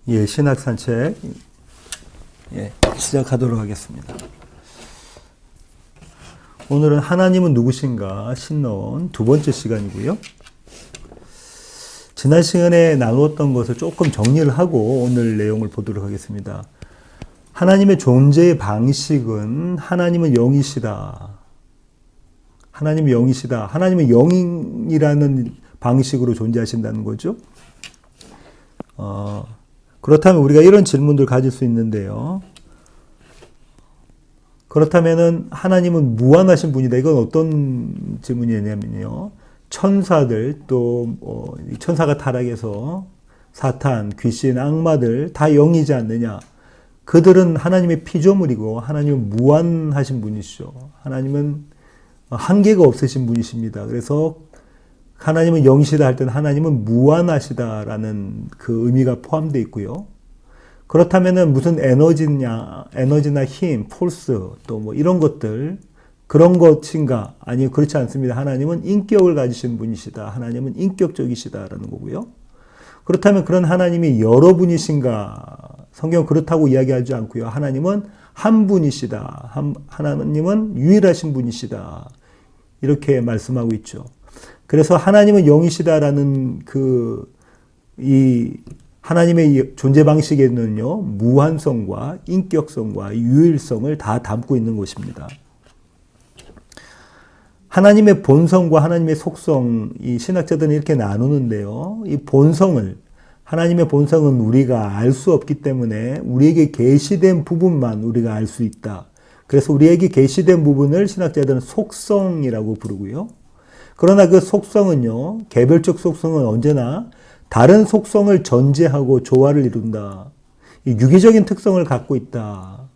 예, 신학 산책 시작하도록 하겠습니다. 오늘은 하나님은 누구신가 신론 두 번째 시간이고요. 지난 시간에 나누었던 것을 조금 정리를 하고 오늘 내용을 보도록 하겠습니다. 하나님의 존재의 방식은 하나님은 영이시다. 하나님은 영이시다. 하나님은 영이라는 방식으로 존재하신다는 거죠. 그렇다면 우리가 이런 질문들을 가질 수 있는데요. 그렇다면은 하나님은 무한하신 분이다. 이건 어떤 질문이냐면요. 천사들 또 천사가 타락해서 사탄, 귀신, 악마들 다 영이지 않느냐. 그들은 하나님의 피조물이고 하나님은 무한하신 분이시죠. 하나님은 한계가 없으신 분이십니다. 그래서 하나님은 영이시다 할 때는 하나님은 무한하시다라는 그 의미가 포함되어 있고요. 그렇다면은 무슨 에너지나 힘, 폴스 또 뭐 이런 것들 그런 것인가? 아니요, 그렇지 않습니다. 하나님은 인격을 가지신 분이시다. 하나님은 인격적이시다라는 거고요. 그렇다면 그런 하나님이 여러분이신가? 성경은 그렇다고 이야기하지 않고요. 하나님은 한 분이시다. 하나님은 유일하신 분이시다. 이렇게 말씀하고 있죠. 그래서 하나님은 영이시다라는 이 하나님의 존재 방식에는요, 무한성과 인격성과 유일성을 다 담고 있는 것입니다. 하나님의 본성과 하나님의 속성, 이 신학자들은 이렇게 나누는데요. 이 본성을, 하나님의 본성은 우리가 알 수 없기 때문에 우리에게 계시된 부분만 우리가 알 수 있다. 그래서 우리에게 계시된 부분을 신학자들은 속성이라고 부르고요. 그러나 그 속성은요, 개별적 속성은 언제나 다른 속성을 전제하고 조화를 이룬다. 이 유기적인 특성을 갖고 있다.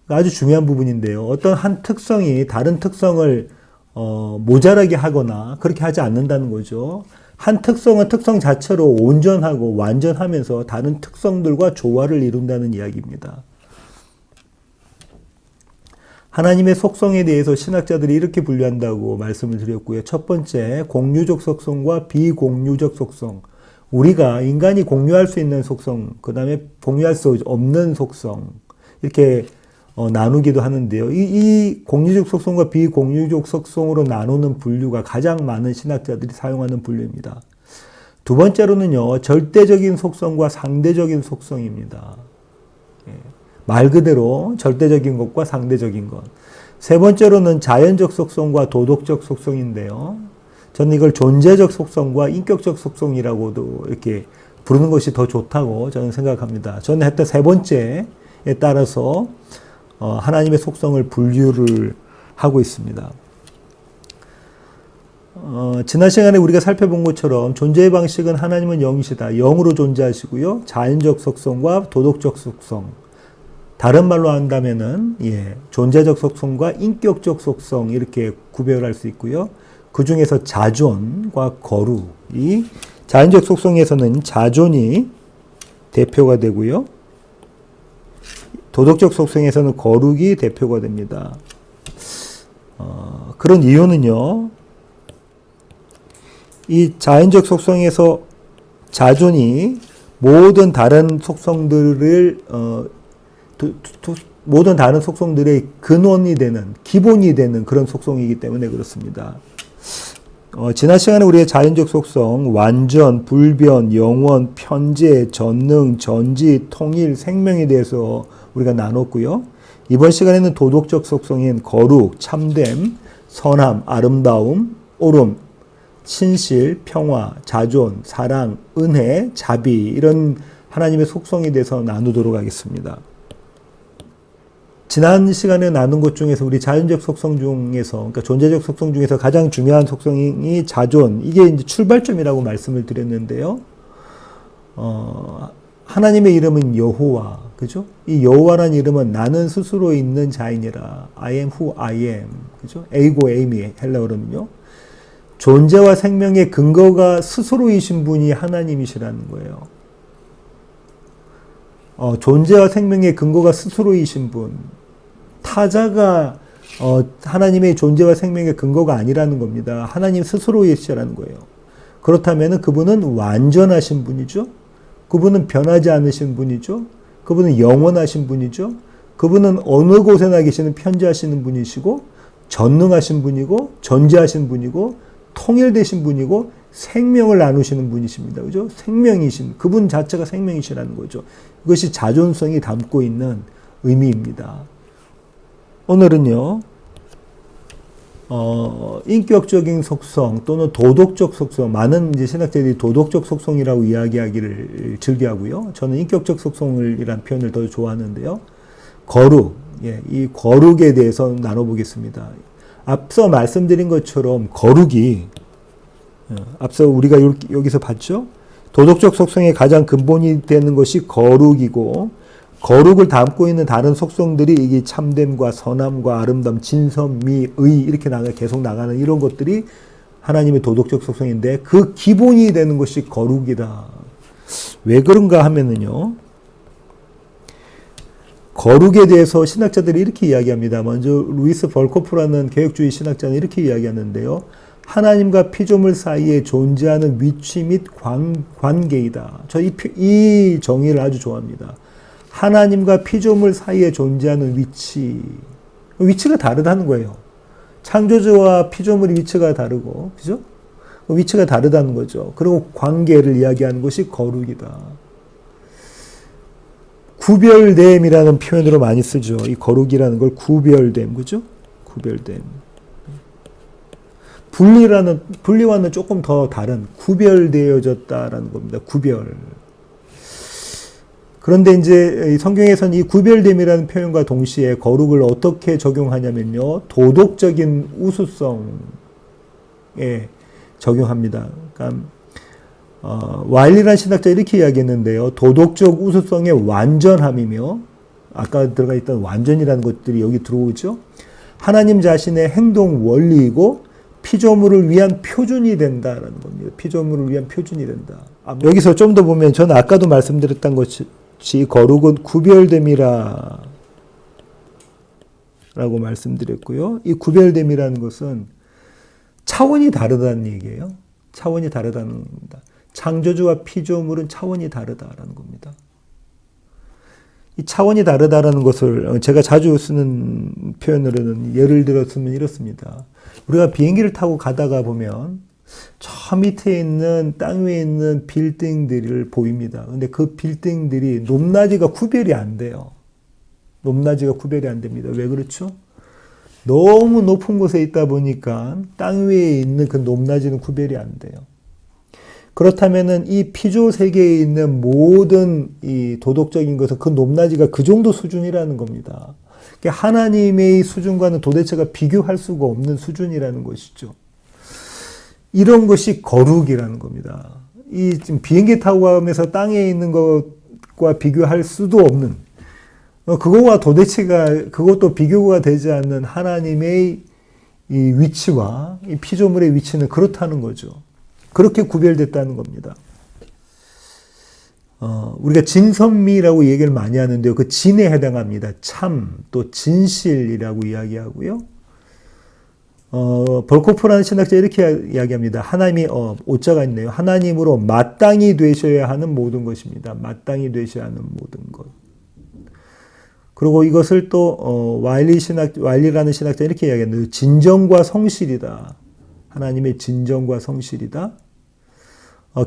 아주 중요한 부분인데요. 어떤 한 특성이 다른 특성을 모자라게 하거나 그렇게 하지 않는다는 거죠. 한 특성은 특성 자체로 온전하고 완전하면서 다른 특성들과 조화를 이룬다는 이야기입니다. 하나님의 속성에 대해서 신학자들이 이렇게 분류한다고 말씀을 드렸고요. 첫 번째, 공유적 속성과 비공유적 속성. 우리가 인간이 공유할 수 있는 속성, 그 다음에 공유할 수 없는 속성, 이렇게 나누기도 하는데요. 이 공유적 속성과 비공유적 속성으로 나누는 분류가 가장 많은 신학자들이 사용하는 분류입니다. 두 번째로는요, 절대적인 속성과 상대적인 속성입니다. 말 그대로 절대적인 것과 상대적인 것. 세 번째로는 자연적 속성과 도덕적 속성인데요. 저는 이걸 존재적 속성과 인격적 속성이라고도 이렇게 부르는 것이 더 좋다고 저는 생각합니다. 저는 했던 세 번째에 따라서 하나님의 속성을 분류를 하고 있습니다. 지난 시간에 우리가 살펴본 것처럼 존재의 방식은 하나님은 영이시다. 영으로 존재하시고요. 자연적 속성과 도덕적 속성. 다른 말로 한다면은, 존재적 속성과 인격적 속성 이렇게 구별할 수 있고요. 그 중에서 자존과 거룩이, 자연적 속성에서는 자존이 대표가 되고요. 도덕적 속성에서는 거룩이 대표가 됩니다. 그런 이유는요, 이 자연적 속성에서 자존이 모든 다른 속성들을, 모든 다른 속성들의 근원이 되는, 기본이 되는 그런 속성이기 때문에 그렇습니다. 지난 시간에 우리의 자연적 속성, 완전, 불변, 영원, 편재, 전능, 전지, 통일, 생명에 대해서 우리가 나눴고요. 이번 시간에는 도덕적 속성인 거룩, 참됨, 선함, 아름다움, 옳음, 신실, 평화, 자존, 사랑, 은혜, 자비 이런 하나님의 속성에 대해서 나누도록 하겠습니다. 지난 시간에 나눈 것 중에서 우리 자연적 속성 중에서, 그러니까 존재적 속성 중에서 가장 중요한 속성이 자존, 이게 이제 출발점이라고 말씀을 드렸는데요. 하나님의 이름은 여호와, 그죠? 이 여호와라는 이름은 나는 스스로 있는 자이니라. I am who I am, 그죠? 에이고 에이미 헬라어로는요. 존재와 생명의 근거가 스스로이신 분이 하나님이시라는 거예요. 존재와 생명의 근거가 스스로이신 분. 타자가 하나님의 존재와 생명의 근거가 아니라는 겁니다. 하나님 스스로이시라는 거예요. 그렇다면 그분은 완전하신 분이죠. 그분은 변하지 않으신 분이죠. 그분은 영원하신 분이죠. 그분은 어느 곳에나 계시는 편지하시는 분이시고 전능하신 분이고 전지하신 분이고 통일되신 분이고 생명을 나누시는 분이십니다. 그죠? 생명이신 그분 자체가 생명이시라는 거죠. 이것이 자존성이 담고 있는 의미입니다. 오늘은요. 인격적인 속성 또는 도덕적 속성, 많은 이제 신학자들이 도덕적 속성이라고 이야기하기를 즐겨하고요. 저는 인격적 속성이라는 표현을 더 좋아하는데요. 거룩, 이 거룩에 대해서 나눠보겠습니다. 앞서 말씀드린 것처럼 거룩이, 앞서 우리가 여기서 봤죠? 도덕적 속성의 가장 근본이 되는 것이 거룩이고, 거룩을 담고 있는 다른 속성들이 이게 참됨과 선함과 아름다움, 진선, 미, 의 이렇게 계속 나가는 이런 것들이 하나님의 도덕적 속성인데 그 기본이 되는 것이 거룩이다. 왜 그런가 하면은요. 거룩에 대해서 신학자들이 이렇게 이야기합니다. 먼저 루이스 벌코프라는 개혁주의 신학자는 이렇게 이야기하는데요. 하나님과 피조물 사이에 존재하는 위치 및 관계이다. 저 이 정의를 아주 좋아합니다. 하나님과 피조물 사이에 존재하는 위치가 다르다는 거예요. 창조주와 피조물의 위치가 다르고, 그죠? 위치가 다르다는 거죠. 그리고 관계를 이야기하는 것이 거룩이다. 구별됨이라는 표현으로 많이 쓰죠. 이 거룩이라는 걸 구별됨, 그죠? 구별됨. 분리와는 조금 더 다른, 구별되어졌다라는 겁니다. 구별. 그런데 이제 성경에서는 이 구별됨이라는 표현과 동시에 거룩을 어떻게 적용하냐면요. 도덕적인 우수성에 적용합니다. 그러니까 와일리라는 신학자 이렇게 이야기했는데요. 도덕적 우수성의 완전함이며 아까 들어가 있던 완전이라는 것들이 여기 들어오죠. 하나님 자신의 행동 원리이고 피조물을 위한 표준이 된다라는 겁니다. 피조물을 위한 표준이 된다. 여기서 좀 더 보면 저는 아까도 말씀드렸던 것이 거룩은 구별됨이라 라고 말씀드렸고요. 이 구별됨이라는 것은 차원이 다르다는 얘기예요. 차원이 다르다는 겁니다. 창조주와 피조물은 차원이 다르다라는 겁니다. 이 차원이 다르다라는 것을 제가 자주 쓰는 표현으로는 예를 들었으면 이렇습니다. 우리가 비행기를 타고 가다가 보면 저 밑에 있는 땅 위에 있는 빌딩들을 보입니다. 근데 그 빌딩들이 높낮이가 구별이 안 돼요. 높낮이가 구별이 안 됩니다. 왜 그렇죠? 너무 높은 곳에 있다 보니까 땅 위에 있는 그 높낮이는 구별이 안 돼요. 그렇다면은 이 피조 세계에 있는 모든 이 도덕적인 것은 그 높낮이가 그 정도 수준이라는 겁니다. 하나님의 수준과는 도대체가 비교할 수가 없는 수준이라는 것이죠. 이런 것이 거룩이라는 겁니다. 이 지금 비행기 타고 가면서 땅에 있는 것과 비교할 수도 없는, 그거와 도대체가, 그것도 비교가 되지 않는 하나님의 이 위치와 이 피조물의 위치는 그렇다는 거죠. 그렇게 구별됐다는 겁니다. 우리가 진선미라고 얘기를 많이 하는데요. 그 진에 해당합니다. 참, 또 진실이라고 이야기하고요. 벌코프라는 신학자 이렇게 이야기합니다. 하나님이, 오자가 있네요. 하나님으로 마땅히 되셔야 하는 모든 것입니다. 마땅히 되셔야 하는 모든 것. 그리고 이것을 또, 와일리라는 신학자 이렇게 이야기했는데, 진정과 성실이다. 하나님의 진정과 성실이다.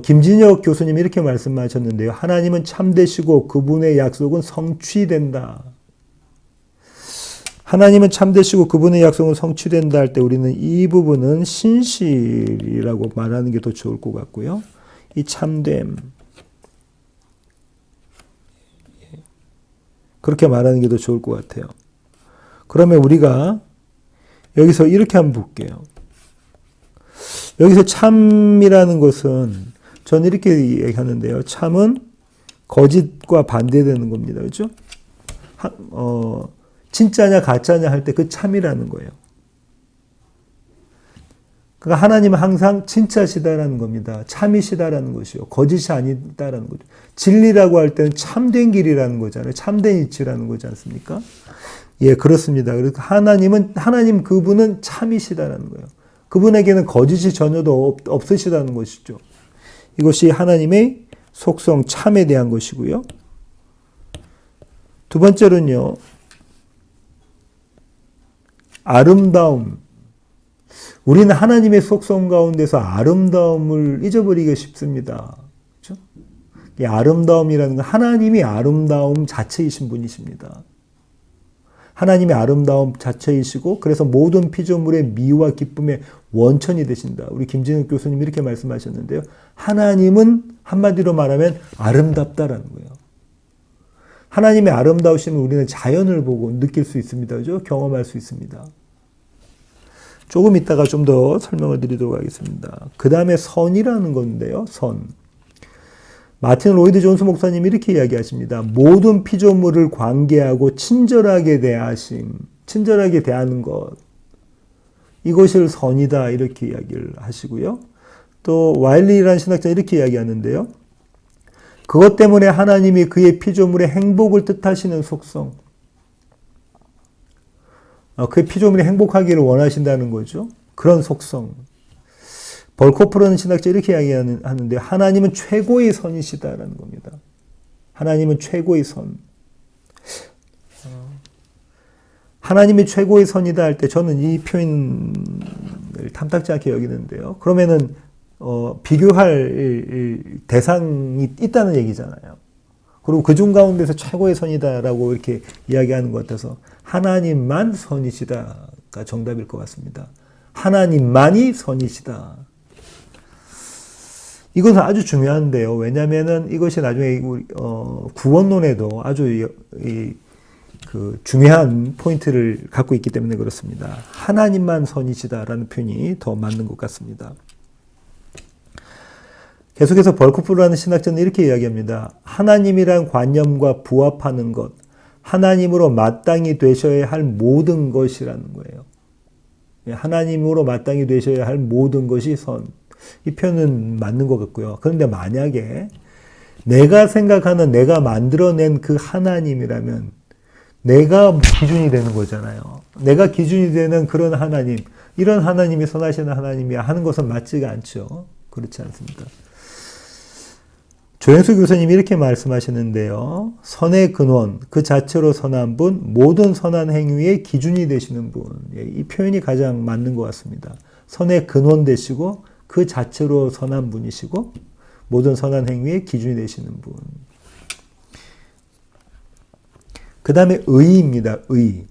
김진혁 교수님이 이렇게 말씀하셨는데요. 하나님은 참되시고 그분의 약속은 성취된다. 하나님은 참되시고 그분의 약속은 성취된다 할 때 우리는 이 부분은 신실이라고 말하는 게 더 좋을 것 같고요. 이 참됨. 그렇게 말하는 게 더 좋을 것 같아요. 그러면 우리가 여기서 이렇게 한번 볼게요. 여기서 참이라는 것은 저는 이렇게 얘기하는데요. 참은 거짓과 반대되는 겁니다. 그렇죠? 진짜냐 가짜냐 할 때 그 참이라는 거예요. 그러니까 하나님은 항상 진짜시다라는 겁니다. 참이시다라는 것이요. 거짓이 아니다라는 거죠. 진리라고 할 때는 참된 길이라는 거잖아요. 참된 이치라는 거지 않습니까? 예, 그렇습니다. 그래서 하나님 그분은 참이시다라는 거예요. 그분에게는 거짓이 전혀도 없으시다는 것이죠. 이것이 하나님의 속성 참에 대한 것이고요. 두 번째로는요. 아름다움. 우리는 하나님의 속성 가운데서 아름다움을 잊어버리기가 쉽습니다. 그렇죠? 이 아름다움이라는 건 하나님이 아름다움 자체이신 분이십니다. 하나님의 아름다움 자체이시고 그래서 모든 피조물의 미와 기쁨의 원천이 되신다. 우리 김진욱 교수님이 이렇게 말씀하셨는데요. 하나님은 한마디로 말하면 아름답다라는 거예요. 하나님의 아름다우심을 우리는 자연을 보고 느낄 수 있습니다. 그죠? 경험할 수 있습니다. 조금 이따가 좀 더 설명을 드리도록 하겠습니다. 그 다음에 선이라는 건데요. 선. 마틴 로이드 존스 목사님이 이렇게 이야기하십니다. 모든 피조물을 관계하고 친절하게 친절하게 대하는 것. 이것을 선이다. 이렇게 이야기를 하시고요. 또 와일리라는 신학자 이렇게 이야기하는데요. 그것 때문에 하나님이 그의 피조물의 행복을 뜻하시는 속성. 그의 피조물이 행복하기를 원하신다는 거죠. 그런 속성. 벌코프라는 신학자 이렇게 이야기하는데 하나님은 최고의 선이시다라는 겁니다. 하나님은 최고의 선. 하나님이 최고의 선이다 할 때 저는 이 표현을 탐탁지 않게 여기는데요. 그러면은 비교할 대상이 있다는 얘기잖아요. 그리고 그중 가운데서 최고의 선이다라고 이렇게 이야기하는 것 같아서 하나님만 선이시다가 정답일 것 같습니다. 하나님만이 선이시다. 이것은 아주 중요한데요. 왜냐하면은 이것이 나중에 구원론에도 아주 그 중요한 포인트를 갖고 있기 때문에 그렇습니다. 하나님만 선이시다라는 표현이 더 맞는 것 같습니다. 계속해서 벌코프라는 신학자는 이렇게 이야기합니다. 하나님이란 관념과 부합하는 것, 하나님으로 마땅히 되셔야 할 모든 것이라는 거예요. 하나님으로 마땅히 되셔야 할 모든 것이 선. 이 표현은 맞는 것 같고요. 그런데 만약에 내가 생각하는 내가 만들어낸 그 하나님이라면 내가 기준이 되는 거잖아요. 내가 기준이 되는 그런 하나님, 이런 하나님이 선하시는 하나님이야 하는 것은 맞지가 않죠. 그렇지 않습니다. 조영수 교수님이 이렇게 말씀하시는데요. 선의 근원, 그 자체로 선한 분, 모든 선한 행위의 기준이 되시는 분. 이 표현이 가장 맞는 것 같습니다. 선의 근원 되시고 그 자체로 선한 분이시고 모든 선한 행위의 기준이 되시는 분. 그 다음에 의입니다. 의.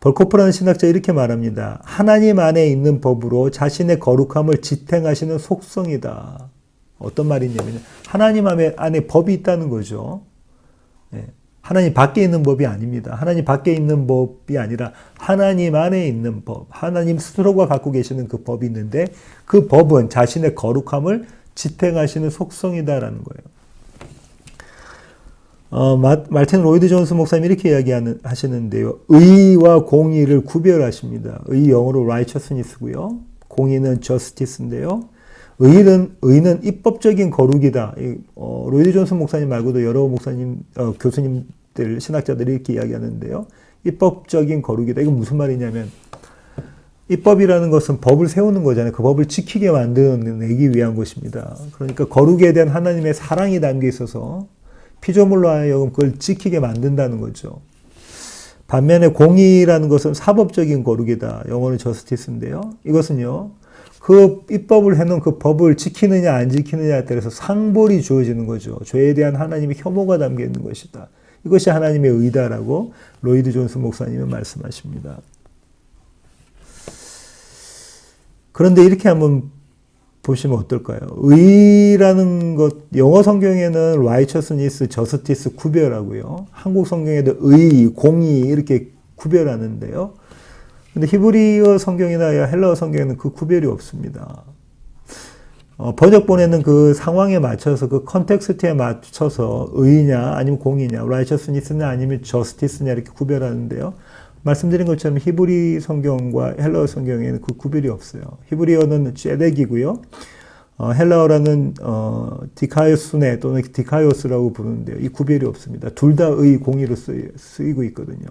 벌코프라는 신학자 이렇게 말합니다. 하나님 안에 있는 법으로 자신의 거룩함을 지탱하시는 속성이다. 어떤 말이냐면 하나님 안에 법이 있다는 거죠. 하나님 밖에 있는 법이 아닙니다. 하나님 밖에 있는 법이 아니라 하나님 안에 있는 법, 하나님 스스로가 갖고 계시는 그 법이 있는데 그 법은 자신의 거룩함을 지탱하시는 속성이다라는 거예요. 마틴 로이드 존스 목사님이 이렇게 이야기하시는데요. 의와 공의를 구별하십니다. 의 영어로 righteousness고요. 공의는 justice인데요. 의는 입법적인 거룩이다. 로이드 존슨 목사님 말고도 여러 교수님들, 신학자들이 이렇게 이야기하는데요. 입법적인 거룩이다. 이건 무슨 말이냐면, 입법이라는 것은 법을 세우는 거잖아요. 그 법을 지키게 만들어내기 위한 것입니다. 그러니까 거룩에 대한 하나님의 사랑이 담겨 있어서 피조물로 하여금 그걸 지키게 만든다는 거죠. 반면에 공의라는 것은 사법적인 거룩이다. 영어는 justice인데요. 이것은요. 그 입법을 해놓은 그 법을 지키느냐 안 지키느냐에 따라서 상벌이 주어지는 거죠. 죄에 대한 하나님의 혐오가 담겨 있는 것이다. 이것이 하나님의 의다라고 로이드 존스 목사님은 말씀하십니다. 그런데 이렇게 한번 보시면 어떨까요? 의라는 것, 영어 성경에는 righteousness, justice 구별하고요. 한국 성경에도 의, 공의 이렇게 구별하는데요. 근데 히브리어 성경이나 헬라어 성경에는 그 구별이 없습니다. 번역본에는 그 상황에 맞춰서 그 컨텍스트에 맞춰서 의냐 아니면 공의냐, righteousness냐 아니면 justice냐 이렇게 구별하는데요. 말씀드린 것처럼 히브리 성경과 헬라어 성경에는 그 구별이 없어요. 히브리어는 제덱이고요. 헬라어라는 디카이오스네 또는 디카이오스라고 부르는데요. 이 구별이 없습니다. 둘 다 의, 공의로 쓰이고 있거든요.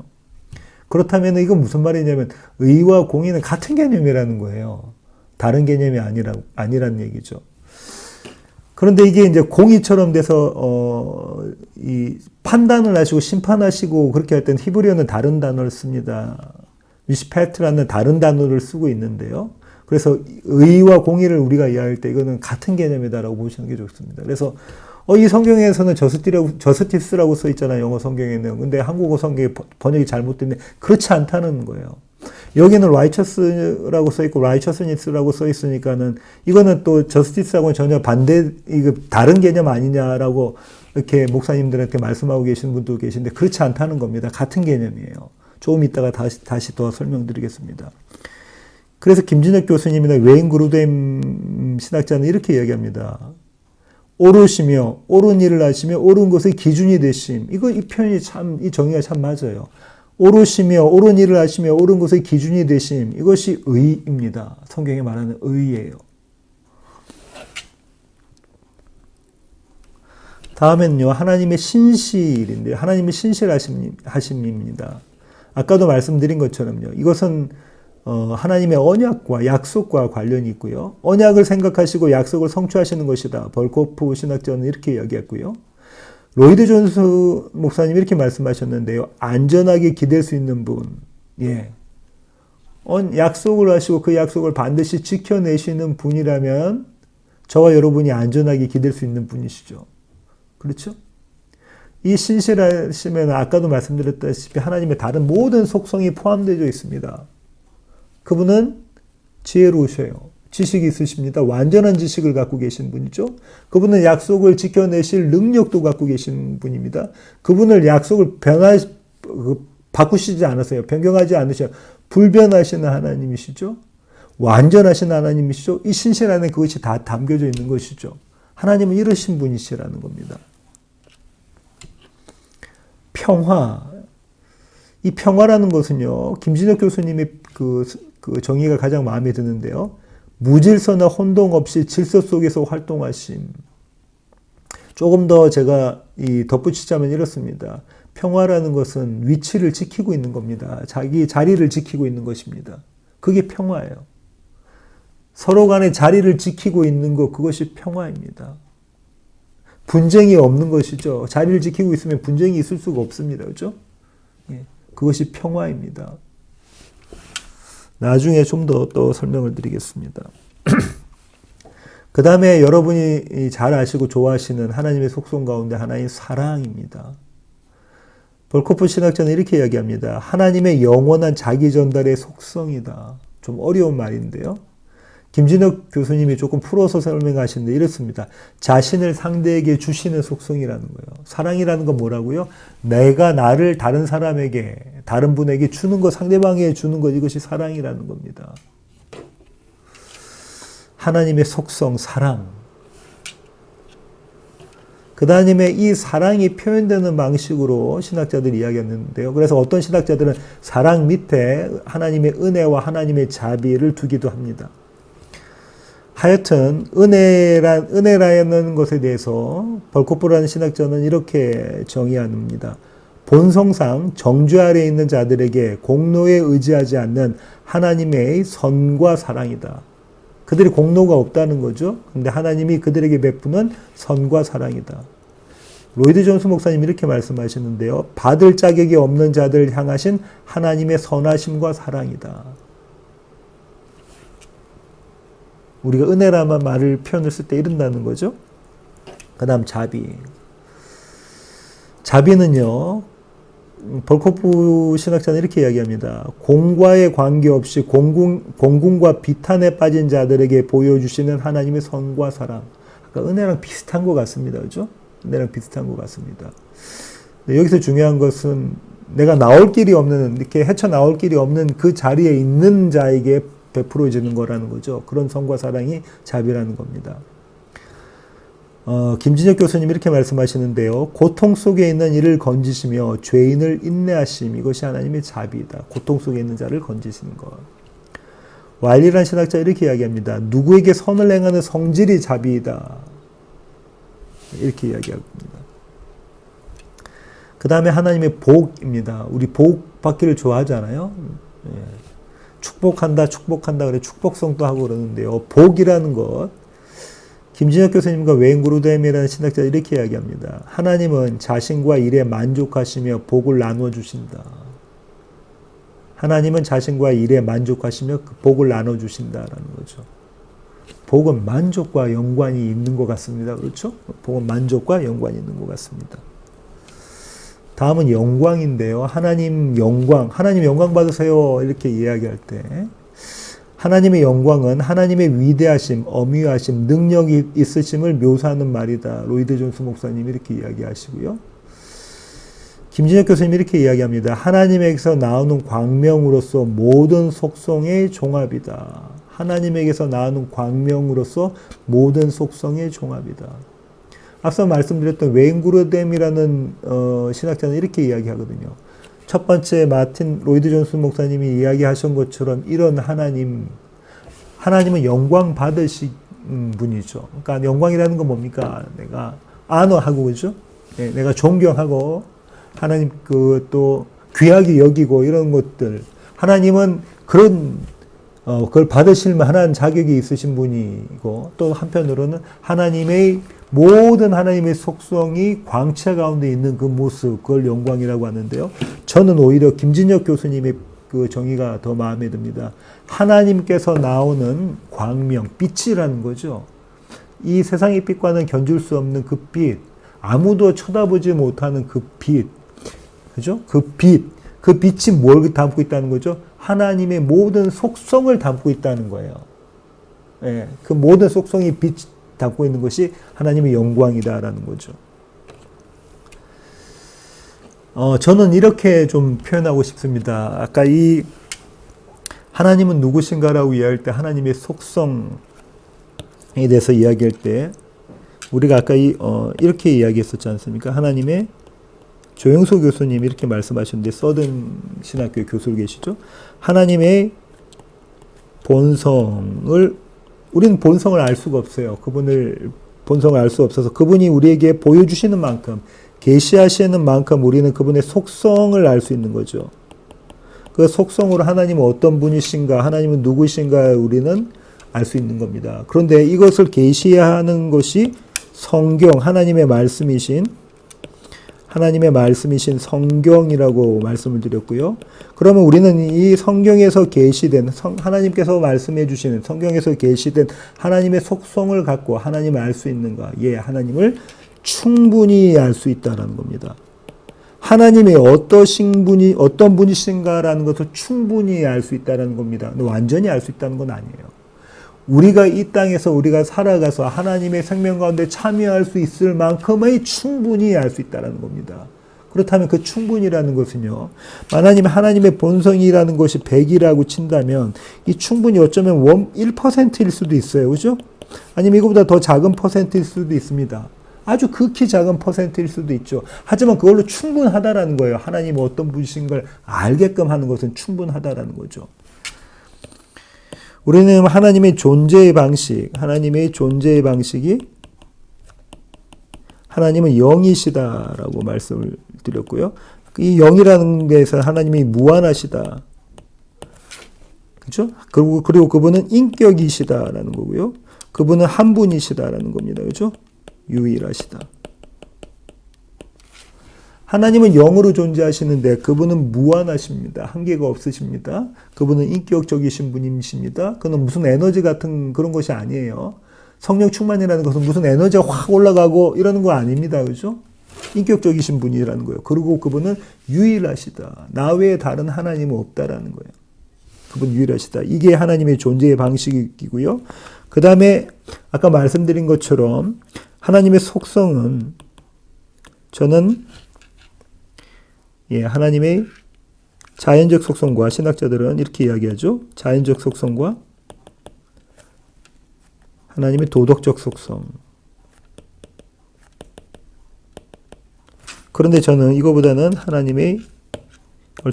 그렇다면 이건 무슨 말이냐면 의와 공의는 같은 개념이라는 거예요. 다른 개념이 아니라는 얘기죠. 그런데 이게 이제 공의처럼 돼서 이 판단을 하시고 심판하시고 그렇게 할 때는 히브리어는 다른 단어를 씁니다. 미시페트라는 다른 단어를 쓰고 있는데요. 그래서 의와 공의를 우리가 이해할 때 이거는 같은 개념이다라고 보시는 게 좋습니다. 그래서 이 성경에서는 저스티스라고 써 있잖아요. 영어 성경에는. 근데 한국어 성경에 번역이 잘못됐는데 그렇지 않다는 거예요. 여기는 righteous라고 써 있고 righteousness라고 써 있으니까는 이거는 또 justice하고는 전혀 이거 다른 개념 아니냐라고 이렇게 목사님들한테 말씀하고 계시는 분도 계신데 그렇지 않다는 겁니다. 같은 개념이에요. 조금 이따가 다시 더 설명드리겠습니다. 그래서 김진혁 교수님이나 웨인 그루뎀 신학자는 이렇게 이야기합니다. 옳으시며 옳은 일을 하시며 옳은 것의 기준이 되심. 이 표현이 이 정의가 참 맞아요. 옳으시며 옳은 일을 하시며 옳은 것의 기준이 되심. 이것이 의입니다. 성경에 말하는 의예요. 다음엔요. 하나님의 신실인데요. 하나님의 신실하심입니다. 아까도 말씀드린 것처럼요. 이것은 하나님의 언약과 약속과 관련이 있고요. 언약을 생각하시고 약속을 성취하시는 것이다. 벌코프 신학자는 이렇게 이야기했고요. 로이드 존스 목사님 이렇게 말씀하셨는데요. 안전하게 기댈 수 있는 분. 예. 약속을 하시고 그 약속을 반드시 지켜내시는 분이라면 저와 여러분이 안전하게 기댈 수 있는 분이시죠. 그렇죠? 이 신실하시면 아까도 말씀드렸다시피 하나님의 다른 모든 속성이 포함되어 있습니다. 그분은 지혜로우셔요. 지식이 있으십니다. 완전한 지식을 갖고 계신 분이죠. 그분은 약속을 지켜내실 능력도 갖고 계신 분입니다. 그분을 약속을 바꾸시지 않으세요. 변경하지 않으셔요. 불변하시는 하나님이시죠. 완전하신 하나님이시죠. 이 신실 안에 그것이 다 담겨져 있는 것이죠. 하나님은 이러신 분이시라는 겁니다. 평화. 이 평화라는 것은요, 김진혁 교수님의 그 정의가 가장 마음에 드는데요. 무질서나 혼동 없이 질서 속에서 활동하심. 조금 더 제가 덧붙이자면 이렇습니다. 평화라는 것은 위치를 지키고 있는 겁니다. 자기 자리를 지키고 있는 것입니다. 그게 평화예요. 서로 간에 자리를 지키고 있는 것, 그것이 평화입니다. 분쟁이 없는 것이죠. 자리를 지키고 있으면 분쟁이 있을 수가 없습니다. 그렇죠? 예, 그것이 평화입니다. 나중에 좀 더 또 설명을 드리겠습니다. 그 다음에 여러분이 잘 아시고 좋아하시는 하나님의 속성 가운데 하나인 사랑입니다. 벌코프 신학자는 이렇게 이야기합니다. 하나님의 영원한 자기 전달의 속성이다. 좀 어려운 말인데요. 김진혁 교수님이 조금 풀어서 설명하시는데 이렇습니다. 자신을 상대에게 주시는 속성이라는 거예요. 사랑이라는 건 뭐라고요? 내가 나를 다른 사람에게, 다른 분에게 주는 것, 상대방에게 주는 것, 이것이 사랑이라는 겁니다. 하나님의 속성, 사랑. 그 다음에 이 사랑이 표현되는 방식으로 신학자들이 이야기했는데요. 그래서 어떤 신학자들은 사랑 밑에 하나님의 은혜와 하나님의 자비를 두기도 합니다. 하여튼 은혜라는 것에 대해서 벌코프라는 신학자는 이렇게 정의합니다. 본성상 정죄 아래에 있는 자들에게 공로에 의지하지 않는 하나님의 선과 사랑이다. 그들이 공로가 없다는 거죠. 근데 하나님이 그들에게 베푸는 선과 사랑이다. 로이드 존스 목사님이 이렇게 말씀하시는데요. 받을 자격이 없는 자들을 향하신 하나님의 선하심과 사랑이다. 우리가 은혜라는 말을 표현을 쓸 때 이른다는 거죠. 그 다음 자비. 자비는요. 벌코프 신학자는 이렇게 이야기합니다. 공과에 관계없이 공궁과 비탄에 빠진 자들에게 보여주시는 하나님의 선과 사랑. 아까 은혜랑 비슷한 것 같습니다. 그죠? 은혜랑 비슷한 것 같습니다. 여기서 중요한 것은 내가 나올 길이 없는, 이렇게 헤쳐나올 길이 없는 그 자리에 있는 자에게 베풀어지는 거라는 거죠. 그런 선과 사랑이 자비라는 겁니다. 김진혁 교수님 이렇게 말씀하시는데요. 고통 속에 있는 이를 건지시며 죄인을 인내하심. 이것이 하나님의 자비이다. 고통 속에 있는 자를 건지시는 것. 와일리라는 신학자 이렇게 이야기합니다. 누구에게 선을 행하는 성질이 자비이다. 이렇게 이야기합니다. 그 다음에 하나님의 복입니다. 우리 복 받기를 좋아하잖아요. 예. 축복한다 그래 축복성도 하고 그러는데요. 복이라는 것, 김진혁 교수님과 웨인 그루뎀이라는 신학자 이렇게 이야기합니다. 하나님은 자신과 일에 만족하시며 복을 나눠주신다. 하나님은 자신과 일에 만족하시며 그 복을 나눠주신다라는 거죠. 복은 만족과 연관이 있는 것 같습니다. 그렇죠? 복은 만족과 연관이 있는 것 같습니다. 다음은 영광인데요. 하나님 영광 받으세요. 이렇게 이야기할 때 하나님의 영광은 하나님의 위대하심, 어미하심, 능력이 있으심을 묘사하는 말이다. 로이드 존스 목사님이 이렇게 이야기하시고요. 김진혁 교수님이 이렇게 이야기합니다. 하나님에게서 나오는 광명으로서 모든 속성의 종합이다. 하나님에게서 나오는 광명으로서 모든 속성의 종합이다. 앞서 말씀드렸던 웨인 그루뎀이라는 신학자는 이렇게 이야기하거든요. 첫 번째 마틴 로이드 존슨 목사님이 이야기하신 것처럼 이런 하나님은 영광 받으신 분이죠. 그러니까 영광이라는 건 뭡니까? 내가 안어하고 그죠? 네, 내가 존경하고 하나님 또 귀하게 여기고 이런 것들. 하나님은 그런 그걸 받으실 만한 자격이 있으신 분이고 또 한편으로는 모든 하나님의 속성이 광채 가운데 있는 그 모습, 그걸 영광이라고 하는데요. 저는 오히려 김진혁 교수님의 그 정의가 더 마음에 듭니다. 하나님께서 나오는 광명, 빛이라는 거죠. 이 세상의 빛과는 견줄 수 없는 그 빛, 아무도 쳐다보지 못하는 그 빛, 그죠? 그 빛이 뭘 담고 있다는 거죠? 하나님의 모든 속성을 담고 있다는 거예요. 예, 그 모든 속성이 빛 담고 있는 것이 하나님의 영광이다라는 거죠. 저는 이렇게 좀 표현하고 싶습니다. 아까 이 하나님은 누구신가라고 이야기할 때 하나님의 속성에 대해서 이야기할 때 우리가 아까 이렇게 이야기했었지 않습니까? 하나님의 조영소 교수님이 이렇게 말씀하셨는데 서든 신학교 교수로 계시죠. 하나님의 우리는 본성을 알 수가 없어요. 본성을 알 수 없어서 그분이 우리에게 보여주시는 만큼, 계시하시는 만큼 우리는 그분의 속성을 알 수 있는 거죠. 그 속성으로 하나님은 어떤 분이신가, 하나님은 누구신가 우리는 알 수 있는 겁니다. 그런데 이것을 계시하는 것이 성경, 하나님의 말씀이신 성경이라고 말씀을 드렸고요. 그러면 우리는 이 성경에서 계시된 하나님께서 말씀해 주시는 성경에서 계시된 하나님의 속성을 갖고 하나님을 알 수 있는가? 예, 하나님을 충분히 알 수 있다는 겁니다. 하나님이 어떤 분이신가라는 것을 충분히 알 수 있다는 겁니다. 근데 완전히 알 수 있다는 건 아니에요. 우리가 이 땅에서 우리가 살아가서 하나님의 생명 가운데 참여할 수 있을 만큼의 충분히 알 수 있다는 겁니다. 그렇다면 그 충분이라는 것은요, 하나님의 본성이라는 것이 100이라고 친다면 이 충분히 어쩌면 1%일 수도 있어요. 그죠? 아니면 이거보다 더 작은 퍼센트일 수도 있습니다. 아주 극히 작은 퍼센트일 수도 있죠. 하지만 그걸로 충분하다라는 거예요. 하나님이 어떤 분이신 걸 알게끔 하는 것은 충분하다라는 거죠. 우리는 하나님의 존재의 방식이 하나님은 영이시다라고 말씀을 드렸고요. 이 영이라는 데서 하나님이 무한하시다. 그렇죠? 그리고 그분은 인격이시다라는 거고요. 그분은 한 분이시다라는 겁니다. 그렇죠? 유일하시다. 하나님은 영으로 존재하시는데 그분은 무한하십니다. 한계가 없으십니다. 그분은 인격적이신 분이십니다. 그는 무슨 에너지 같은 그런 것이 아니에요. 성령 충만이라는 것은 무슨 에너지가 확 올라가고 이러는 거 아닙니다. 그죠? 인격적이신 분이라는 거예요. 그리고 그분은 유일하시다. 나 외에 다른 하나님은 없다라는 거예요. 그분 유일하시다. 이게 하나님의 존재의 방식이고요. 그 다음에 아까 말씀드린 것처럼 하나님의 속성은 저는 하나님의 자연적 속성과 신학자들은 이렇게 이야기하죠. 자연적 속성과 하나님의 도덕적 속성. 그런데 저는 이거보다는 하나님의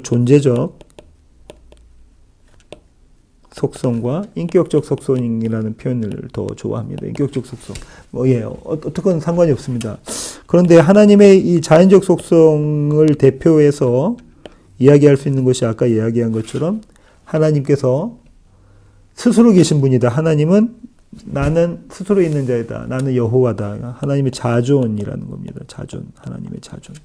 존재적 속성과 인격적 속성이라는 표현을 더 좋아합니다. 인격적 속성. 어떻건 상관이 없습니다. 그런데 하나님의 이 자연적 속성을 대표해서 이야기할 수 있는 것이 아까 이야기한 것처럼 하나님께서 스스로 계신 분이다. 하나님은 나는 스스로 있는 자이다. 나는 여호와다. 하나님의 자존이라는 겁니다. 자존. 하나님의 자존.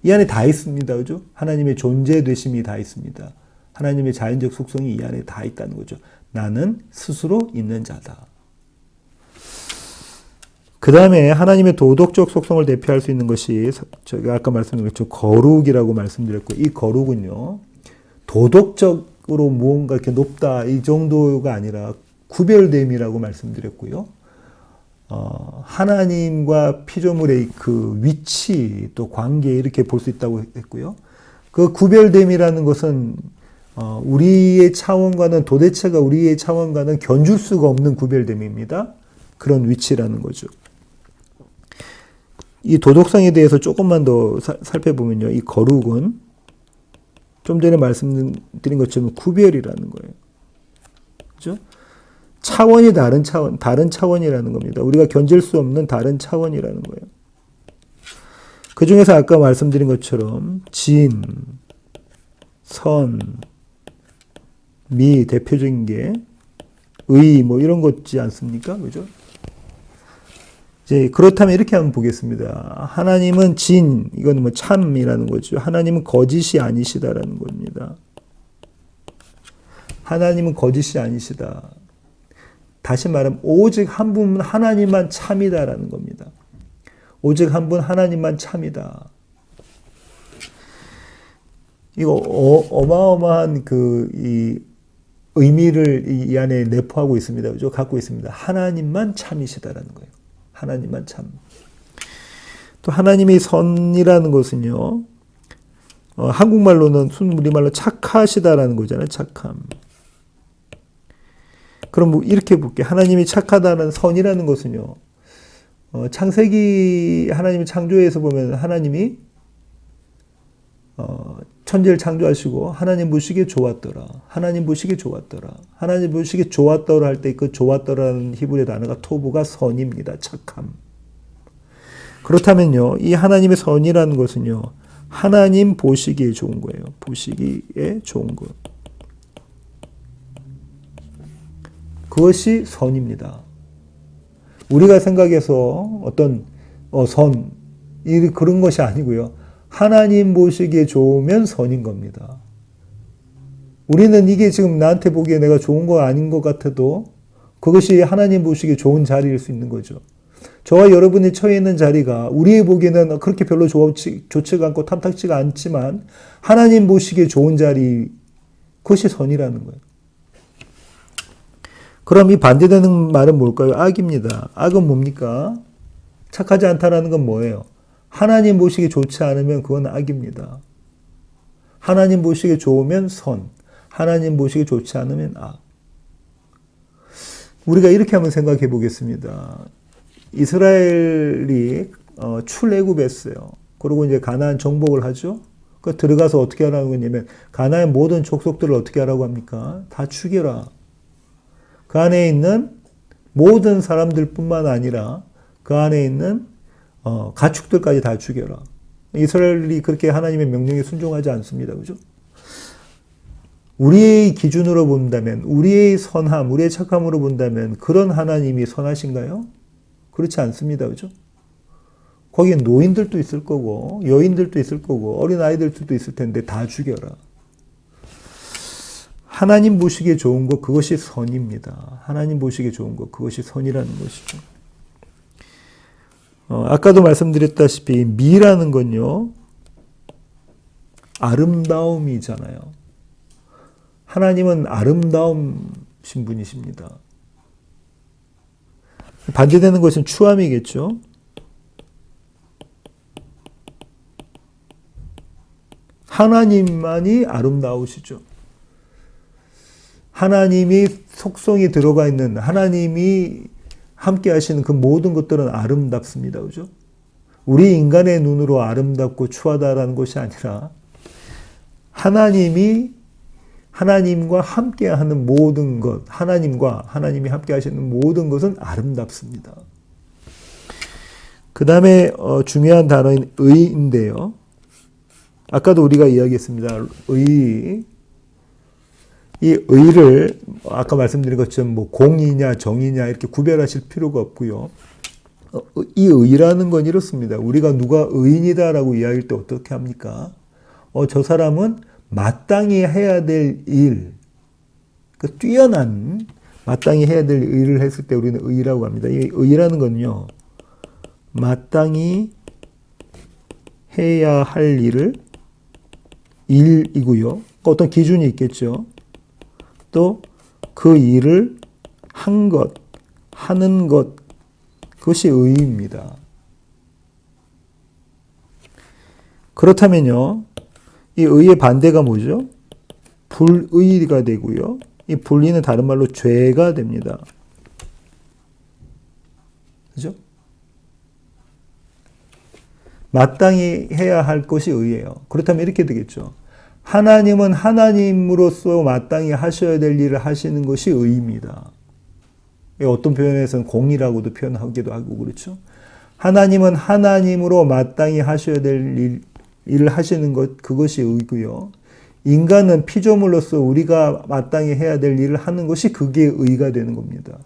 이 안에 다 있습니다. 그죠? 하나님의 존재 되심이 다 있습니다. 하나님의 자연적 속성이 이 안에 다 있다는 거죠. 나는 스스로 있는 자다. 그 다음에 하나님의 도덕적 속성을 대표할 수 있는 것이 제가 아까 말씀드렸죠. 거룩이라고 말씀드렸고 이 거룩은요. 도덕적으로 무언가 이렇게 높다 이 정도가 아니라 구별됨이라고 말씀드렸고요. 하나님과 피조물의 그 위치 또 관계 이렇게 볼 수 있다고 했고요. 그 구별됨이라는 것은 우리의 차원과는 도대체가 우리의 차원과는 견줄 수가 없는 구별됨입니다. 그런 위치라는 거죠. 이 도덕성에 대해서 조금만 더 살펴보면요. 이 거룩은 좀 전에 말씀드린 것처럼 구별이라는 거예요. 그죠? 차원이 다른 차원이라는 겁니다. 우리가 견딜 수 없는 다른 차원이라는 거예요. 그 중에서 아까 말씀드린 것처럼 진, 선, 미 대표적인 게 의 뭐 이런 거지 않습니까? 그죠? 이제 그렇다면 이렇게 한번 보겠습니다. 하나님은 진, 이건 뭐 참이라는 거죠. 하나님은 거짓이 아니시다라는 겁니다. 하나님은 거짓이 아니시다. 다시 말하면 오직 한 분 하나님만 참이다라는 겁니다. 오직 한 분 하나님만 참이다. 이거 어마어마한 이 의미를 이 안에 내포하고 있습니다. 그죠? 갖고 있습니다. 하나님만 참이시다라는 거예요. 하나님만 참. 또 하나님이 선이라는 것은요. 한국말로는 순우리말로 착하시다라는 거잖아요. 착함. 그럼 이렇게 볼게요. 하나님이 착하다는 선이라는 것은요. 창세기 하나님의 창조에서 보면 하나님이 천지를 창조하시고 하나님 보시기에 좋았더라. 하나님 보시기에 좋았더라. 하나님 보시기에 좋았더라 할 때 그 좋았더라는 히브리 단어가 토부가 선입니다. 착함. 그렇다면요. 이 하나님의 선이라는 것은요. 하나님 보시기에 좋은 거예요. 보시기에 좋은 것. 그것이 선입니다. 우리가 생각해서 어떤 선 그런 것이 아니고요. 하나님 보시기에 좋으면 선인 겁니다. 우리는 이게 지금 나한테 보기에 내가 좋은 거 아닌 것 같아도 그것이 하나님 보시기에 좋은 자리일 수 있는 거죠. 저와 여러분이 처해 있는 자리가 우리의 보기에는 그렇게 별로 좋지가 않고 탐탁지가 않지만 하나님 보시기에 좋은 자리, 그것이 선이라는 거예요. 그럼 이 반대되는 말은 뭘까요? 악입니다. 악은 뭡니까? 착하지 않다라는 건 뭐예요? 하나님 보시기에 좋지 않으면 그건 악입니다. 하나님 보시기에 좋으면 선, 하나님 보시기에 좋지 않으면 악. 우리가 이렇게 한번 생각해 보겠습니다. 이스라엘이 출애굽했어요. 그리고 이제 가나안 정복을 하죠. 그 들어가서 어떻게 하라고 했냐면 가나안의 모든 족속들을 어떻게 하라고 합니까? 다 죽여라. 그 안에 있는 모든 사람들뿐만 아니라 그 안에 있는 가축들까지 다 죽여라. 이스라엘이 그렇게 하나님의 명령에 순종하지 않습니다. 그죠? 우리의 기준으로 본다면, 우리의 선함, 우리의 착함으로 본다면 그런 하나님이 선하신가요? 그렇지 않습니다. 그죠? 거기에 노인들도 있을 거고, 여인들도 있을 거고, 어린아이들도 있을 텐데 다 죽여라. 하나님 보시기에 좋은 것, 그것이 선입니다. 하나님 보시기에 좋은 것, 그것이 선이라는 것이죠. 아까도 말씀드렸다시피 미라는 건요. 아름다움이잖아요. 하나님은 아름다우신 분이십니다. 반대되는 것은 추함이겠죠. 하나님만이 아름다우시죠. 하나님이 속성이 들어가 있는 하나님이 함께 하시는 그 모든 것들은 아름답습니다. 그죠? 우리 인간의 눈으로 아름답고 추하다라는 것이 아니라 하나님과 함께 하는 모든 것, 하나님이 함께 하시는 모든 것은 아름답습니다. 그 다음에 중요한 단어인 의인데요. 아까도 우리가 이야기했습니다. 이 의를 아까 말씀드린 것처럼 뭐 공이냐 정이냐 이렇게 구별하실 필요가 없고요. 이 의라는 건 이렇습니다. 우리가 누가 의인이다라고 이야기할 때 어떻게 합니까? 저 사람은 마땅히 해야 될 일, 그 뛰어난 마땅히 해야 될 일을 했을 때 우리는 의라고 합니다. 이 의라는 건요, 마땅히 해야 할 일이고요. 어떤 기준이 있겠죠. 또 그 일을 하는 것, 그것이 의입니다. 그렇다면요, 이 의의 반대가 뭐죠? 불의가 되고요. 이 불의는 다른 말로 죄가 됩니다. 그죠? 마땅히 해야 할 것이 의예요. 그렇다면 이렇게 되겠죠. 하나님은 하나님으로서 마땅히 하셔야 될 일을 하시는 것이 의입니다. 어떤 표현에서는 공이라고도 표현하기도 하고 그렇죠. 하나님은 하나님으로 마땅히 하셔야 될 일을 하시는 것, 그것이 의고요. 인간은 피조물로서 우리가 마땅히 해야 될 일을 하는 것이 그게 의가 되는 겁니다.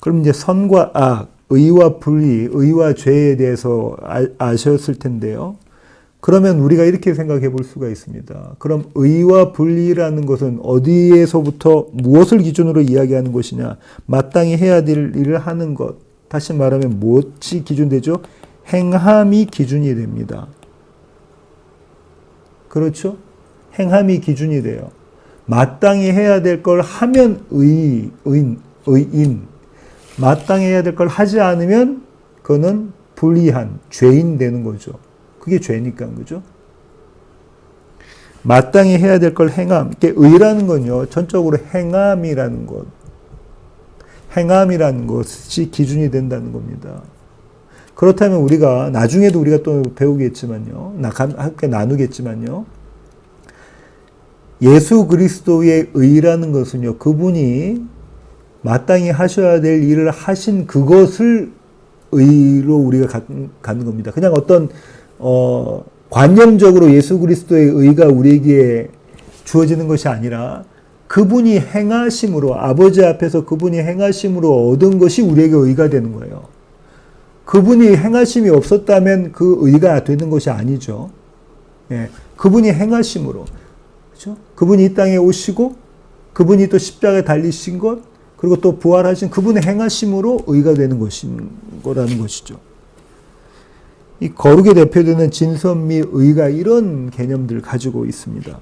그럼 이제 선과 악, 의와 불의, 의와 죄에 대해서 아셨을 텐데요. 그러면 우리가 이렇게 생각해 볼 수가 있습니다. 그럼 의와 불의라는 것은 어디에서부터 무엇을 기준으로 이야기하는 것이냐? 마땅히 해야 될 일을 하는 것. 다시 말하면 무엇이 기준되죠? 행함이 기준이 됩니다. 그렇죠? 행함이 기준이 돼요. 마땅히 해야 될 걸 하면 의인. 마땅히 해야 될 걸 하지 않으면 그거는 불의한, 죄인 되는 거죠. 그게 죄니까, 그죠? 마땅히 해야 될 걸 행함. 의라는 건요, 전적으로 행함이라는 것. 행함이라는 것이 기준이 된다는 겁니다. 그렇다면 우리가, 나중에도 우리가 또 배우겠지만요, 함께 나누겠지만요, 예수 그리스도의 의라는 것은요, 그분이 마땅히 하셔야 될 일을 하신 그것을 의로 우리가 가는 겁니다. 그냥 어떤 관념적으로 예수 그리스도의 의가 우리에게 주어지는 것이 아니라 그분이 행하심으로, 아버지 앞에서 그분이 행하심으로 얻은 것이 우리에게 의가 되는 거예요. 그분이 행하심이 없었다면 그 의가 되는 것이 아니죠. 예, 그분이 행하심으로, 그렇죠? 그분이 이 땅에 오시고 그분이 또 십자가에 달리신 것, 그리고 또 부활하신 그분의 행하심으로 의가 되는 거라는 것이죠. 이 거룩에 대표되는 진선 및 의가 이런 개념들을 가지고 있습니다.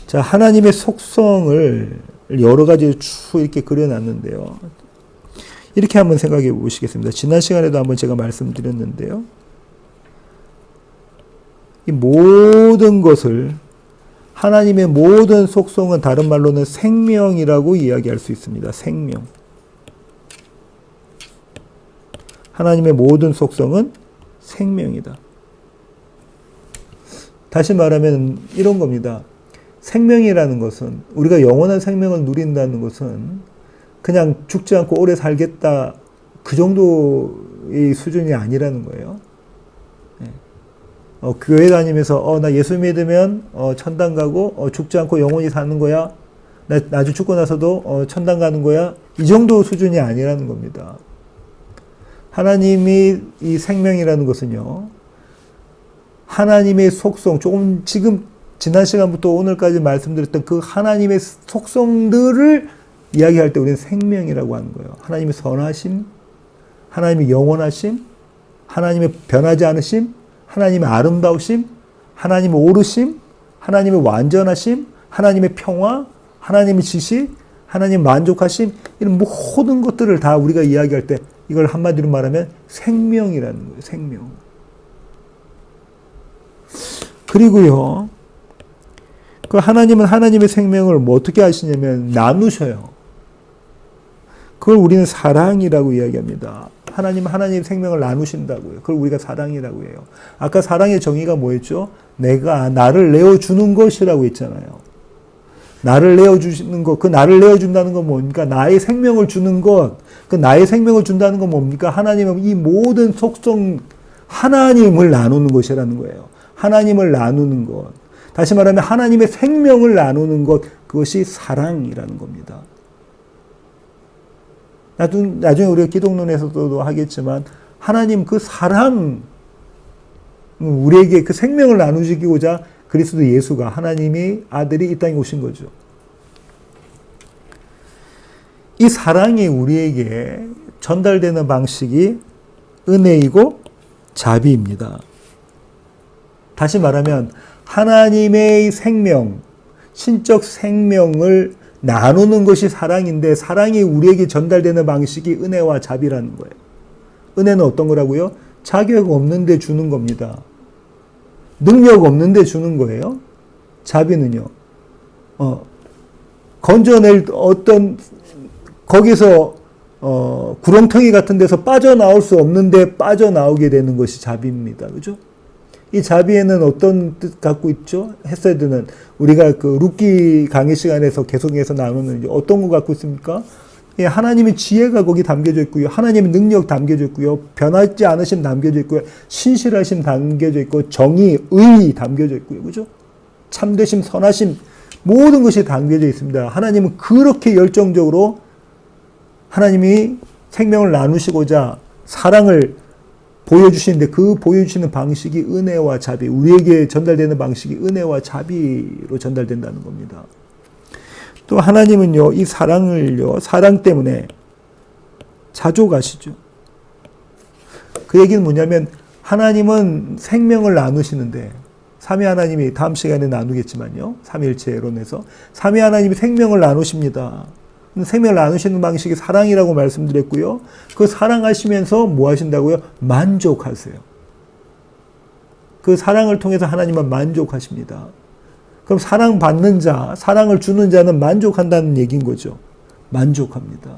자, 하나님의 속성을 여러 가지 쭉 이렇게 그려놨는데요. 이렇게 한번 생각해 보시겠습니다. 지난 시간에도 한번 제가 말씀드렸는데요. 이 모든 것을, 하나님의 모든 속성은 다른 말로는 생명이라고 이야기할 수 있습니다. 생명. 하나님의 모든 속성은 생명이다. 다시 말하면 이런 겁니다. 생명이라는 것은, 우리가 영원한 생명을 누린다는 것은 그냥 죽지 않고 오래 살겠다, 그 정도의 수준이 아니라는 거예요. 교회 다니면서 나 예수 믿으면 천당 가고 죽지 않고 영원히 사는 거야. 나중에 죽고 나서도 천당 가는 거야. 이 정도 수준이 아니라는 겁니다. 하나님이 이 생명이라는 것은요, 하나님의 속성, 조금 지금 지난 시간부터 오늘까지 말씀드렸던 그 하나님의 속성들을 이야기할 때 우리는 생명이라고 하는 거예요. 하나님의 선하심, 하나님의 영원하심, 하나님의 변하지 않으심, 하나님의 아름다우심, 하나님의 오르심, 하나님의 완전하심, 하나님의 평화, 하나님의 지식, 하나님의 만족하심, 이런 모든 것들을 다 우리가 이야기할 때 이걸 한마디로 말하면 생명이라는 거예요. 생명. 그리고요, 그 하나님은 하나님의 생명을 뭐 어떻게 하시냐면 나누셔요. 그걸 우리는 사랑이라고 이야기합니다. 하나님은 하나님의 생명을 나누신다고요. 그걸 우리가 사랑이라고 해요. 아까 사랑의 정의가 뭐였죠? 나를 내어주는 것이라고 했잖아요. 나를 내어주시는 것, 그 나를 내어준다는 건 뭡니까? 나의 생명을 주는 것, 그 나의 생명을 준다는 건 뭡니까? 하나님은 이 모든 속성, 하나님을 나누는 것이라는 거예요. 하나님을 나누는 것. 다시 말하면 하나님의 생명을 나누는 것, 그것이 사랑이라는 겁니다. 나중에 우리가 기독론에서도 하겠지만, 하나님 그 사랑, 우리에게 그 생명을 나누시고자 그리스도 예수가 하나님의 아들이 이 땅에 오신 거죠. 이 사랑이 우리에게 전달되는 방식이 은혜이고 자비입니다. 다시 말하면 하나님의 생명, 신적 생명을 나누는 것이 사랑인데 사랑이 우리에게 전달되는 방식이 은혜와 자비라는 거예요. 은혜는 어떤 거라고요? 자격 없는데 주는 겁니다. 능력 없는데 주는 거예요. 자비는요. 건져낼 어떤 거기서 구렁텅이 같은 데서 빠져나올 수 없는데 빠져나오게 되는 것이 자비입니다. 그죠? 이 자비에는 어떤 뜻 갖고 있죠? 헤세드는 우리가 그 룻기 강의 시간에서 계속해서 나누는 어떤 거 갖고 있습니까? 예, 하나님의 지혜가 거기 담겨져 있고요. 하나님의 능력 담겨져 있고요. 변하지 않으심 담겨져 있고요. 신실하심 담겨져 있고 정의, 의 담겨져 있고요. 그죠? 참되심, 선하심 모든 것이 담겨져 있습니다. 하나님은 그렇게 열정적으로 하나님이 생명을 나누시고자 사랑을 보여주시는데 그 보여주시는 방식이 은혜와 자비, 우리에게 전달되는 방식이 은혜와 자비로 전달된다는 겁니다. 또 하나님은요, 이 사랑을요, 사랑 때문에 자족하시죠. 그 얘기는 뭐냐면 하나님은 생명을 나누시는데 삼위 하나님이 다음 시간에 나누겠지만요. 삼위일체론에서 삼위 하나님이 생명을 나누십니다. 생명을 나누시는 방식이 사랑이라고 말씀드렸고요. 그 사랑하시면서 뭐 하신다고요? 만족하세요. 그 사랑을 통해서 하나님은 만족하십니다. 그럼 사랑받는 자, 사랑을 주는 자는 만족한다는 얘기인 거죠. 만족합니다.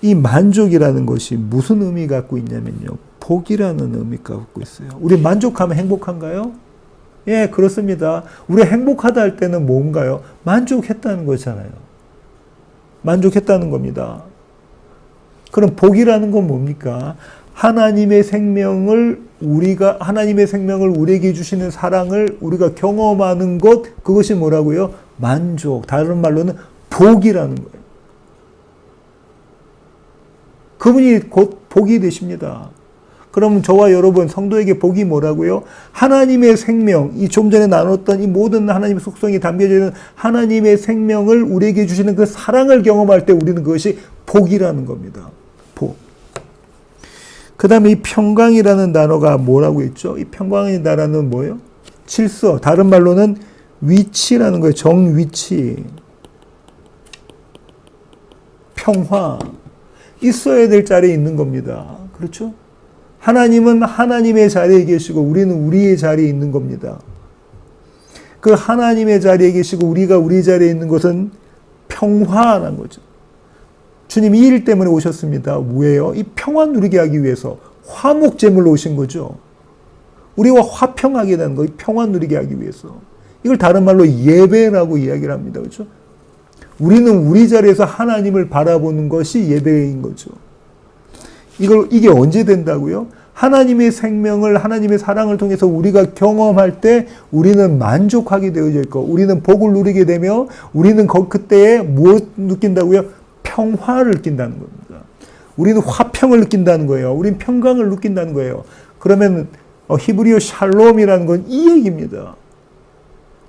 이 만족이라는 것이 무슨 의미 갖고 있냐면요. 복이라는 의미 갖고 있어요. 우리 만족하면 행복한가요? 예, 그렇습니다. 우리 행복하다 할 때는 뭔가요? 만족했다는 거잖아요. 만족했다는 겁니다. 그럼 복이라는 건 뭡니까? 하나님의 생명을 우리에게 주시는 사랑을 우리가 경험하는 것, 그것이 뭐라고요? 만족. 다른 말로는 복이라는 거예요. 그분이 곧 복이 되십니다. 그럼 저와 여러분 성도에게 복이 뭐라고요? 하나님의 생명, 이 좀 전에 나눴던 이 모든 하나님의 속성이 담겨져 있는 하나님의 생명을 우리에게 주시는 그 사랑을 경험할 때 우리는 그것이 복이라는 겁니다. 복. 그 다음에 이 평강이라는 단어가 뭐라고 했죠? 이 평강의 단어는 뭐예요? 질서. 다른 말로는 위치라는 거예요. 정위치. 평화. 있어야 될 자리에 있는 겁니다. 그렇죠? 하나님은 하나님의 자리에 계시고 우리는 우리의 자리에 있는 겁니다. 그 하나님의 자리에 계시고 우리가 우리 자리에 있는 것은 평화라는 거죠. 주님이 이 일 때문에 오셨습니다. 왜요? 이 평화 누리게 하기 위해서 화목제물로 오신 거죠. 우리와 화평하게 되는 거, 평화 누리게 하기 위해서. 이걸 다른 말로 예배라고 이야기를 합니다. 그렇죠? 우리는 우리 자리에서 하나님을 바라보는 것이 예배인 거죠. 이게 언제 된다고요? 하나님의 생명을, 하나님의 사랑을 통해서 우리가 경험할 때 우리는 만족하게 되어져 있고, 우리는 복을 누리게 되며, 우리는 그때에 무엇 느낀다고요? 평화를 느낀다는 겁니다. 우리는 화평을 느낀다는 거예요. 우리는 평강을 느낀다는 거예요. 그러면 히브리어 샬롬이라는 건 이 얘기입니다.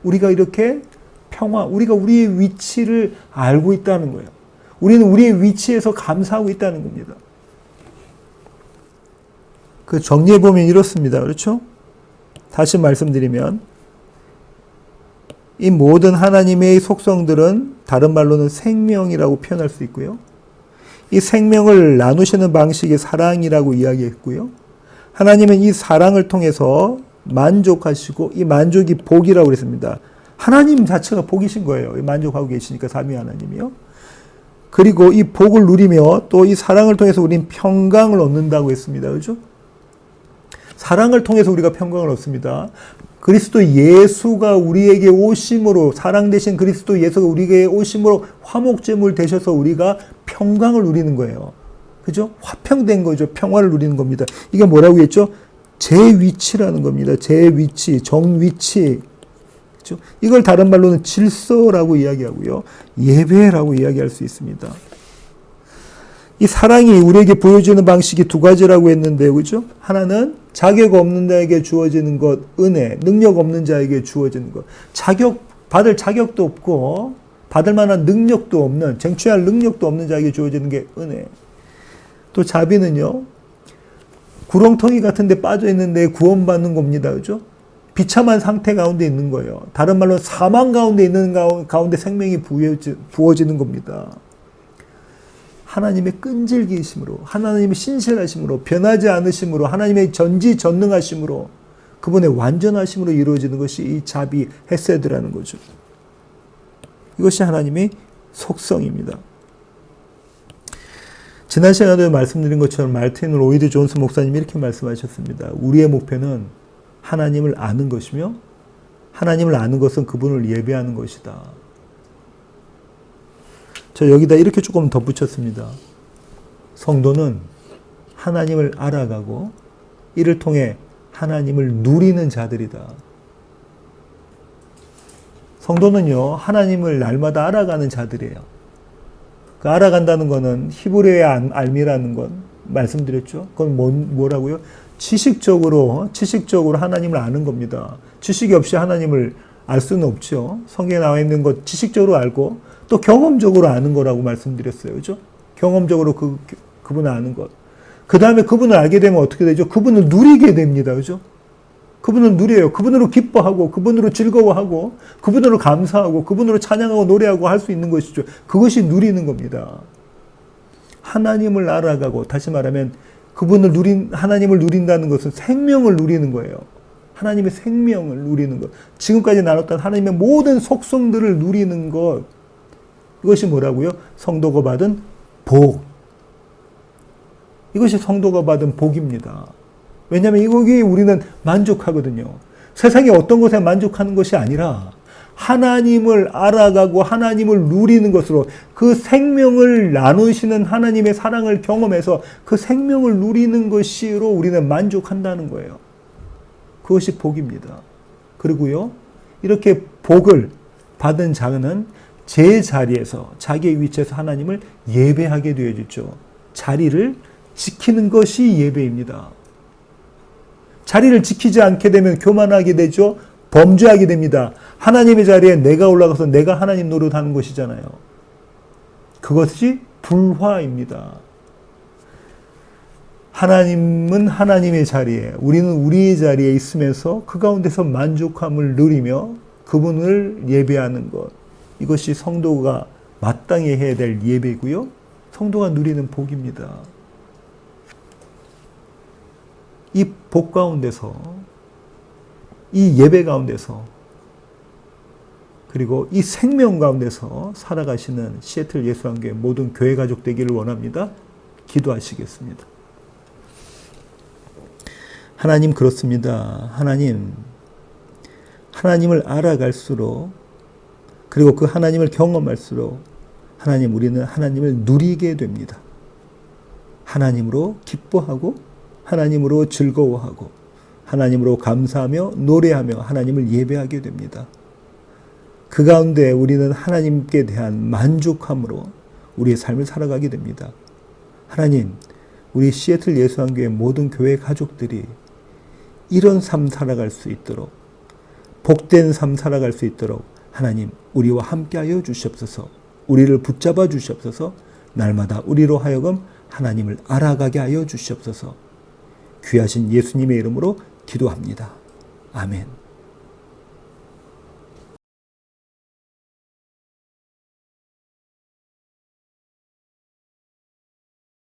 우리가 이렇게 평화, 우리가 우리의 위치를 알고 있다는 거예요. 우리는 우리의 위치에서 감사하고 있다는 겁니다. 그 정리해 보면 이렇습니다. 그렇죠? 다시 말씀드리면 이 모든 하나님의 속성들은 다른 말로는 생명이라고 표현할 수 있고요. 이 생명을 나누시는 방식이 사랑이라고 이야기했고요. 하나님은 이 사랑을 통해서 만족하시고 이 만족이 복이라고 그랬습니다. 하나님 자체가 복이신 거예요. 만족하고 계시니까 삼위 하나님이요. 그리고 이 복을 누리며 또 이 사랑을 통해서 우리는 평강을 얻는다고 했습니다. 그렇죠? 사랑을 통해서 우리가 평강을 얻습니다. 그리스도 예수가 우리에게 오심으로, 사랑 되신 그리스도 예수가 우리에게 오심으로 화목제물 되셔서 우리가 평강을 누리는 거예요. 그죠? 화평된 거죠. 평화를 누리는 겁니다. 이게 뭐라고 했죠? 제 위치라는 겁니다. 제 위치, 정위치. 그죠? 이걸 다른 말로는 질서라고 이야기하고요. 예배라고 이야기할 수 있습니다. 이 사랑이 우리에게 보여주는 방식이 두 가지라고 했는데요. 그죠? 하나는 자격 없는 자에게 주어지는 것, 은혜. 능력 없는 자에게 주어지는 것. 받을 자격도 없고, 받을 만한 능력도 없는, 쟁취할 능력도 없는 자에게 주어지는 게 은혜. 또 자비는요, 구렁텅이 같은 데 빠져 있는데 구원받는 겁니다. 그죠? 비참한 상태 가운데 있는 거예요. 다른 말로 사망 가운데 있는 가운데 생명이 부어지는 겁니다. 하나님의 끈질기심으로, 하나님의 신실하심으로, 변하지 않으심으로, 하나님의 전지전능하심으로, 그분의 완전하심으로 이루어지는 것이 이 자비, 헤세드라는 거죠. 이것이 하나님의 속성입니다. 지난 시간에도 말씀드린 것처럼 마르틴 로이드 존스 목사님이 이렇게 말씀하셨습니다. 우리의 목표는 하나님을 아는 것이며, 하나님을 아는 것은 그분을 예배하는 것이다. 저 여기다 이렇게 조금 덧붙였습니다. 성도는 하나님을 알아가고 이를 통해 하나님을 누리는 자들이다. 성도는요, 하나님을 날마다 알아가는 자들이에요. 그 알아간다는 것은 히브리어의 알미라는 건 말씀드렸죠. 그건 뭐라고요? 지식적으로 하나님을 아는 겁니다. 지식이 없이 하나님을 알 수는 없죠. 성경에 나와 있는 것 지식적으로 알고 또 경험적으로 아는 거라고 말씀드렸어요. 그죠? 경험적으로 그분을 아는 것. 그 다음에 그분을 알게 되면 어떻게 되죠? 그분을 누리게 됩니다. 그죠? 그분을 누려요. 그분으로 기뻐하고, 그분으로 즐거워하고, 그분으로 감사하고, 그분으로 찬양하고 노래하고 할 수 있는 것이죠. 그것이 누리는 겁니다. 하나님을 알아가고, 다시 말하면 하나님을 누린다는 것은 생명을 누리는 거예요. 하나님의 생명을 누리는 것. 지금까지 나눴던 하나님의 모든 속성들을 누리는 것. 이것이 뭐라고요? 성도가 받은 복. 이것이 성도가 받은 복입니다. 왜냐하면 이거기에 우리는 만족하거든요. 세상에 어떤 것에 만족하는 것이 아니라 하나님을 알아가고 하나님을 누리는 것으로 그 생명을 나누시는 하나님의 사랑을 경험해서 그 생명을 누리는 것으로 우리는 만족한다는 거예요. 그것이 복입니다. 그리고요, 이렇게 복을 받은 자는 제 자리에서, 자기의 위치에서 하나님을 예배하게 되어지죠. 자리를 지키는 것이 예배입니다. 자리를 지키지 않게 되면 교만하게 되죠. 범죄하게 됩니다. 하나님의 자리에 내가 올라가서 내가 하나님 노릇하는 것이잖아요. 그것이 불화입니다. 하나님은 하나님의 자리에, 우리는 우리의 자리에 있으면서 그 가운데서 만족함을 누리며 그분을 예배하는 것. 이것이 성도가 마땅히 해야 될 예배고요. 성도가 누리는 복입니다. 이 복 가운데서, 이 예배 가운데서, 그리고 이 생명 가운데서 살아가시는 시애틀 예수한교회 모든 교회 가족 되기를 원합니다. 기도하시겠습니다. 하나님, 그렇습니다. 하나님을 알아갈수록, 그리고 그 하나님을 경험할수록 우리는 하나님을 누리게 됩니다. 하나님으로 기뻐하고, 하나님으로 즐거워하고, 하나님으로 감사하며 노래하며 하나님을 예배하게 됩니다. 그 가운데 우리는 하나님께 대한 만족함으로 우리의 삶을 살아가게 됩니다. 하나님, 우리 시애틀 예수한교회 모든 교회 가족들이 이런 삶 살아갈 수 있도록, 복된 삶 살아갈 수 있도록 하나님, 우리와 함께하여 주시옵소서. 우리를 붙잡아 주시옵소서. 날마다 우리로 하여금 하나님을 알아가게 하여 주시옵소서. 귀하신 예수님의 이름으로 기도합니다. 아멘.